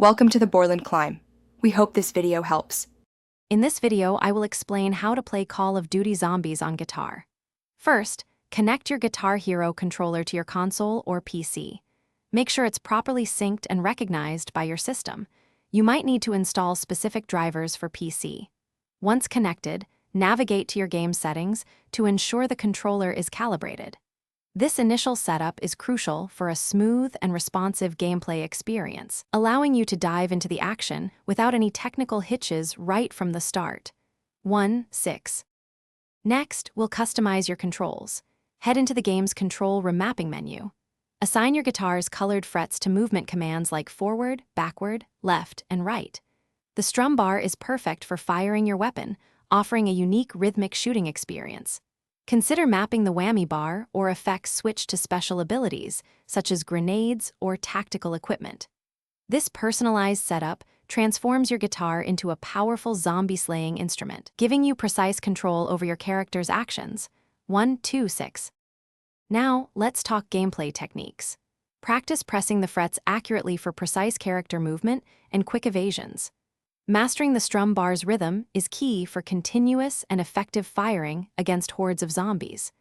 Welcome to the Borland Climb. We hope this video helps. In this video, I will explain how to play Call of Duty Zombies on guitar. First, connect your Guitar Hero controller to your console or PC. Make sure it's properly synced and recognized by your system. You might need to install specific drivers for PC. Once connected, navigate to your game settings to ensure the controller is calibrated. This initial setup is crucial for a smooth and responsive gameplay experience, allowing you to dive into the action without any technical hitches right from the start. 1.6. Next, we'll customize your controls. Head into the game's control remapping menu. Assign your guitar's colored frets to movement commands like forward, backward, left, and right. The strum bar is perfect for firing your weapon, offering a unique rhythmic shooting experience. Consider mapping the whammy bar or effects switch to special abilities, such as grenades or tactical equipment. This personalized setup transforms your guitar into a powerful zombie-slaying instrument, giving you precise control over your character's actions. 1.2.6. Now, let's talk gameplay techniques. Practice pressing the frets accurately for precise character movement and quick evasions. Mastering the strum bar's rhythm is key for continuous and effective firing against hordes of zombies.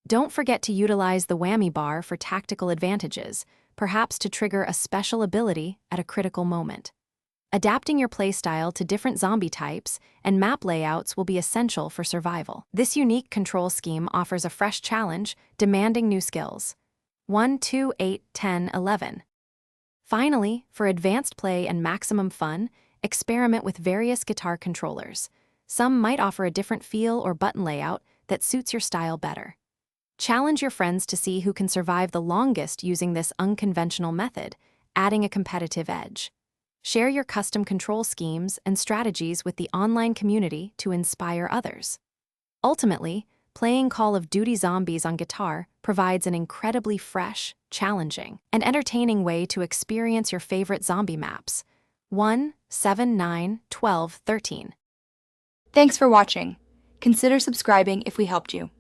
Don't forget to utilize the whammy bar for tactical advantages, perhaps to trigger a special ability at a critical moment. Adapting your playstyle to different zombie types and map layouts will be essential for survival. This unique control scheme offers a fresh challenge, demanding new skills. 1.2.8.10.11. Finally, for advanced play and maximum fun, experiment with various guitar controllers. Some might offer a different feel or button layout that suits your style better. Challenge your friends to see who can survive the longest using this unconventional method, adding a competitive edge. Share your custom control schemes and strategies with the online community to inspire others. Ultimately, playing Call of Duty Zombies on guitar provides an incredibly fresh, challenging, and entertaining way to experience your favorite zombie maps. 1, 7, 9, 12, 13. Thanks for watching. Consider subscribing if we helped you.